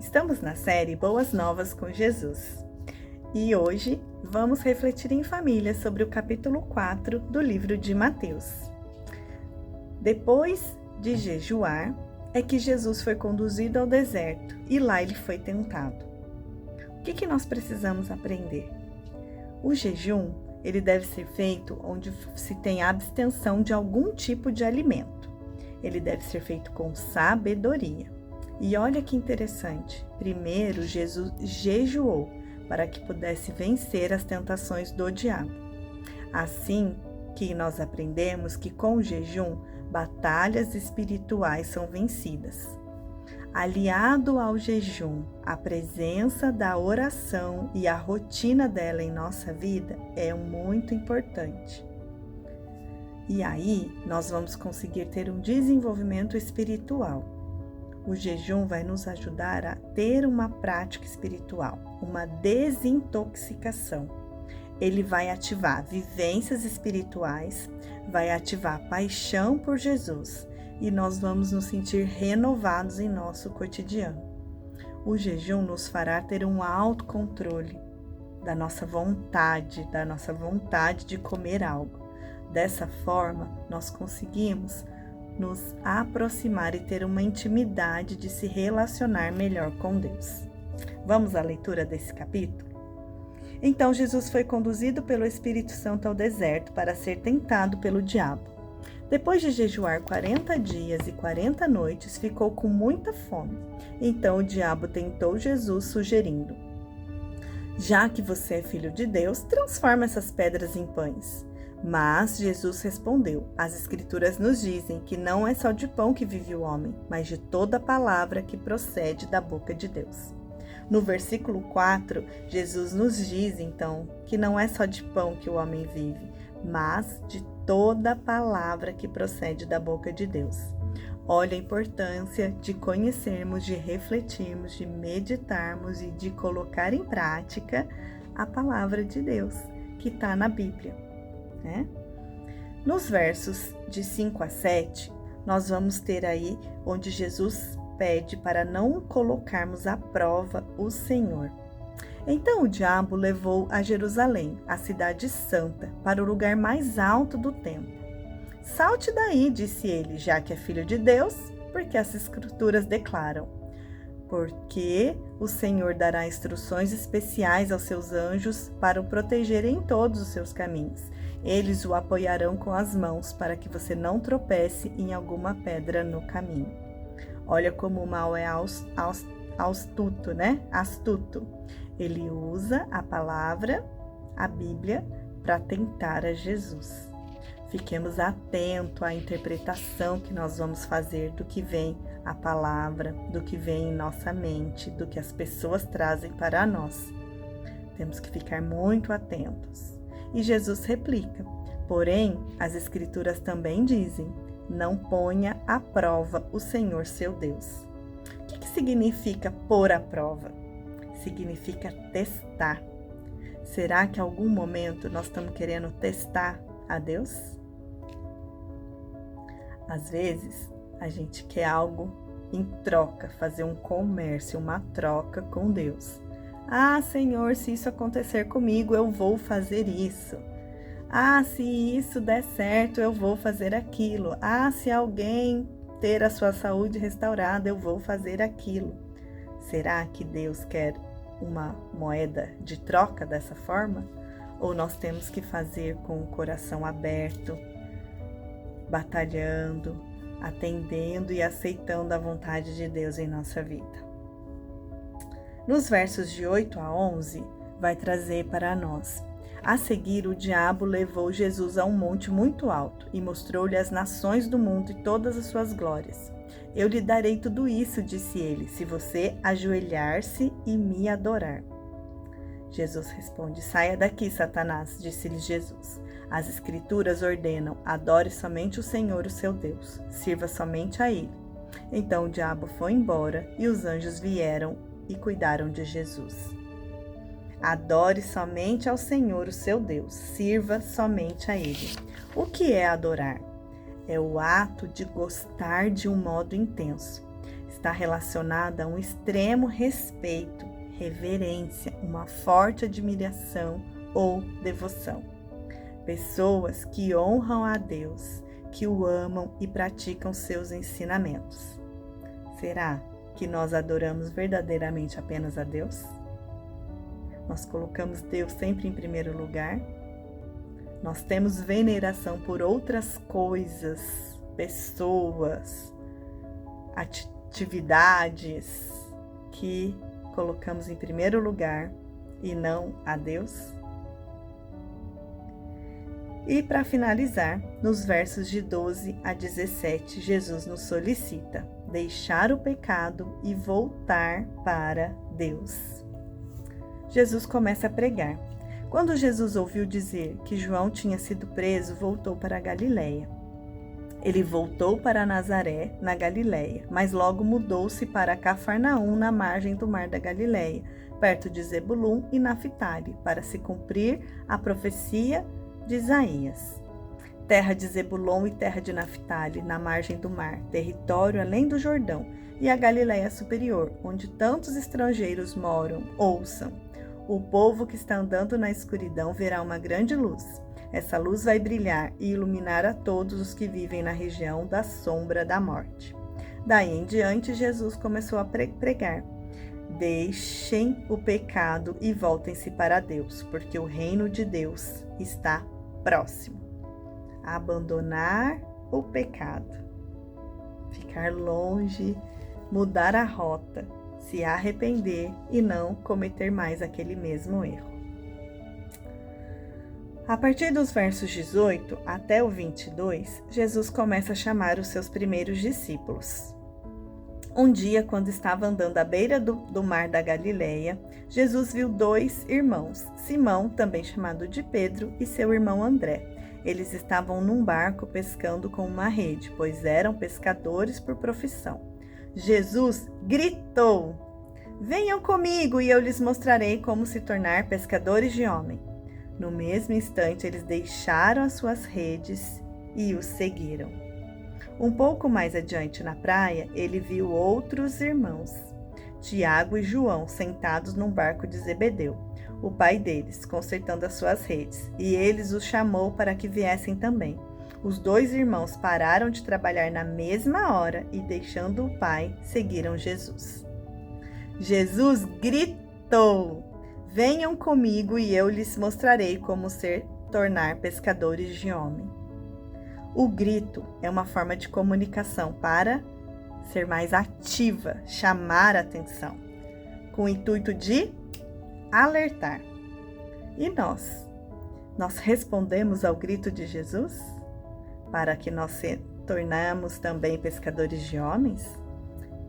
Estamos na série Boas Novas com Jesus e hoje vamos refletir em família sobre o capítulo 4 do livro de Mateus. Depois de jejuar, é que Jesus foi conduzido ao deserto e lá ele foi tentado. O que nós precisamos aprender? O jejum, ele deve ser feito onde se tem abstenção de algum tipo de alimento. Ele deve ser feito com sabedoria. E olha que interessante, primeiro Jesus jejuou para que pudesse vencer as tentações do diabo. Assim que nós aprendemos que com o jejum, batalhas espirituais são vencidas. Aliado ao jejum, a presença da oração e a rotina dela em nossa vida é muito importante. E aí nós vamos conseguir ter um desenvolvimento espiritual. O jejum vai nos ajudar a ter uma prática espiritual, uma desintoxicação. Ele vai ativar vivências espirituais, vai ativar paixão por Jesus e nós vamos nos sentir renovados em nosso cotidiano. O jejum nos fará ter um autocontrole da nossa vontade de comer algo. Dessa forma, nós conseguimos nos aproximar e ter uma intimidade de se relacionar melhor com Deus. Vamos à leitura desse capítulo? Então Jesus foi conduzido pelo Espírito Santo ao deserto para ser tentado pelo diabo. Depois de jejuar 40 dias e 40 noites, ficou com muita fome. Então o diabo tentou Jesus, sugerindo: já que você é filho de Deus, transforma essas pedras em pães. Mas Jesus respondeu: as Escrituras nos dizem que não é só de pão que vive o homem, mas de toda palavra que procede da boca de Deus. No versículo 4, Jesus nos diz, então, que não é só de pão que o homem vive, mas de toda palavra que procede da boca de Deus. Olha a importância de conhecermos, de refletirmos, de meditarmos e de colocar em prática a palavra de Deus que está na Bíblia. Nos versos de 5 a 7, nós vamos ter aí onde Jesus pede para não colocarmos à prova o Senhor. Então o diabo levou a Jerusalém, a cidade santa, para o lugar mais alto do templo. Salte daí, disse ele, já que é filho de Deus, porque as Escrituras declaram: porque o Senhor dará instruções especiais aos seus anjos para o protegerem em todos os seus caminhos. Eles o apoiarão com as mãos para que você não tropece em alguma pedra no caminho. Olha como o mal é astuto, né? Astuto. Ele usa a palavra, a Bíblia, para tentar a Jesus. Fiquemos atentos à interpretação que nós vamos fazer do que vem a palavra, do que vem em nossa mente, do que as pessoas trazem para nós. Temos que ficar muito atentos. E Jesus replica: porém, as Escrituras também dizem: não ponha à prova o Senhor seu Deus. O que significa pôr à prova? Significa testar. Será que em algum momento nós estamos querendo testar a Deus? Às vezes, a gente quer algo em troca, fazer um comércio, uma troca com Deus. Ah, Senhor, se isso acontecer comigo, eu vou fazer isso. Ah, se isso der certo, eu vou fazer aquilo. Ah, se alguém ter a sua saúde restaurada, eu vou fazer aquilo. Será que Deus quer uma moeda de troca dessa forma? Ou nós temos que fazer com o coração aberto, batalhando, atendendo e aceitando a vontade de Deus em nossa vida? Nos versos de 8 a 11, vai trazer para nós: a seguir, o diabo levou Jesus a um monte muito alto e mostrou-lhe as nações do mundo e todas as suas glórias. Eu lhe darei tudo isso, disse ele, se você ajoelhar-se e me adorar. Jesus responde: saia daqui, Satanás, disse-lhe Jesus. As Escrituras ordenam: adore somente o Senhor, o seu Deus, sirva somente a Ele. Então o diabo foi embora e os anjos vieram e cuidaram de Jesus. Adore somente ao Senhor, o seu Deus, sirva somente a Ele. O que é adorar? É o ato de gostar de um modo intenso. está relacionada a um extremo respeito, reverência, uma forte admiração ou devoção. Pessoas que honram a Deus, que o amam e praticam seus ensinamentos. Será que nós adoramos verdadeiramente apenas a Deus? Nós colocamos Deus sempre em primeiro lugar? Nós temos veneração por outras coisas, pessoas, atividades que colocamos em primeiro lugar e não a Deus? E para finalizar, nos versos de 12 a 17, Jesus nos solicita deixar o pecado e voltar para Deus. Jesus começa a pregar. Quando Jesus ouviu dizer que João tinha sido preso, voltou para a Galileia. Ele voltou para Nazaré, na Galileia, mas logo mudou-se para Cafarnaum, na margem do mar da Galileia, perto de Zebulum e Naftali, para se cumprir a profecia de Isaías. Terra de Zebulon e terra de Naftali, na margem do mar, território além do Jordão, e a Galileia superior, onde tantos estrangeiros moram, ouçam. O povo que está andando na escuridão verá uma grande luz. Essa luz vai brilhar e iluminar a todos os que vivem na região da sombra da morte. Daí em diante, Jesus começou a pregar: deixem o pecado e voltem-se para Deus, porque o reino de Deus está próximo. Abandonar o pecado, ficar longe, mudar a rota, se arrepender e não cometer mais aquele mesmo erro. A partir dos versos 18 até o 22, Jesus começa a chamar os seus primeiros discípulos. Um dia, quando estava andando à beira do mar da Galileia, Jesus viu dois irmãos, Simão, também chamado de Pedro, e seu irmão André. Eles estavam num barco pescando com uma rede, pois eram pescadores por profissão. Jesus gritou: venham comigo e eu lhes mostrarei como se tornar pescadores de homem. No mesmo instante, eles deixaram as suas redes e o seguiram. Um pouco mais adiante na praia, ele viu outros irmãos, Tiago e João, sentados num barco de Zebedeu, o pai deles, consertando as suas redes, e eles os chamou para que viessem também. Os dois irmãos pararam de trabalhar na mesma hora e, deixando o pai, seguiram Jesus. Jesus gritou: venham comigo e eu lhes mostrarei como tornar pescadores de homem. O grito é uma forma de comunicação para ser mais ativa, chamar a atenção, com o intuito de alertar. E nós? Nós respondemos ao grito de Jesus para que nós se tornamos também pescadores de homens?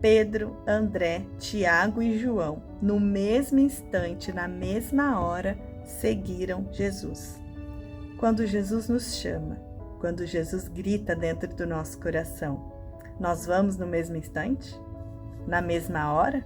Pedro, André, Tiago e João, no mesmo instante, na mesma hora, seguiram Jesus. Quando Jesus nos chama, quando Jesus grita dentro do nosso coração, nós vamos no mesmo instante? Na mesma hora?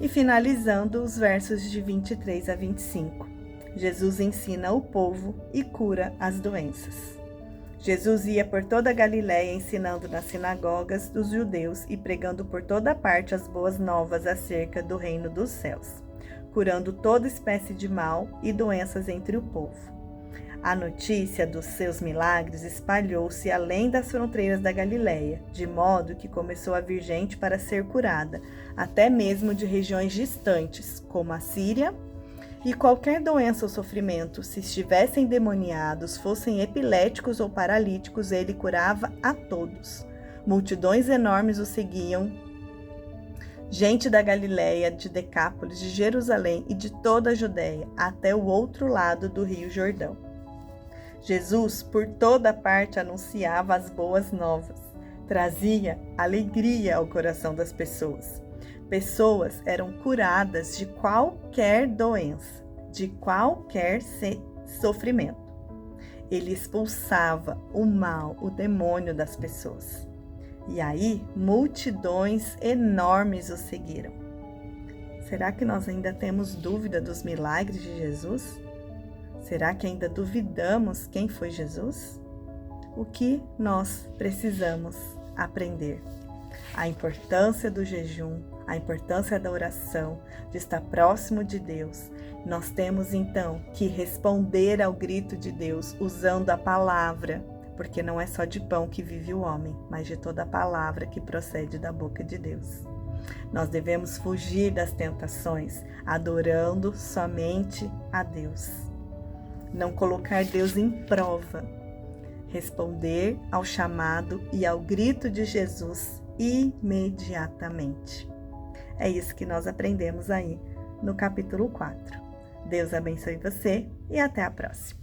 E finalizando os versos de 23 a 25, Jesus ensina o povo e cura as doenças. Jesus ia por toda a Galiléia ensinando nas sinagogas dos judeus e pregando por toda parte as boas novas acerca do reino dos céus, curando toda espécie de mal e doenças entre o povo. A notícia dos seus milagres espalhou-se além das fronteiras da Galiléia, de modo que começou a vir gente para ser curada, até mesmo de regiões distantes, como a Síria. E qualquer doença ou sofrimento, se estivessem endemoniados, fossem epiléticos ou paralíticos, ele curava a todos. Multidões enormes o seguiam, gente da Galiléia, de Decápolis, de Jerusalém e de toda a Judéia, até o outro lado do rio Jordão. Jesus, por toda parte, anunciava as boas novas, trazia alegria ao coração das pessoas. Pessoas eram curadas de qualquer doença, de qualquer sofrimento. Ele expulsava o mal, o demônio das pessoas. E aí, multidões enormes o seguiram. Será que nós ainda temos dúvida dos milagres de Jesus? Será que ainda duvidamos quem foi Jesus? O que nós precisamos aprender a importância do jejum, a importância da oração, de estar próximo de Deus. Nós temos então que responder ao grito de Deus usando a palavra, porque não é só de pão que vive o homem, mas de toda a palavra que procede da boca de Deus. Nós devemos fugir das tentações, adorando somente a Deus. Não colocar Deus em prova. Responder ao chamado e ao grito de Jesus imediatamente. É isso que nós aprendemos aí no capítulo 4. Deus abençoe você e até a próxima.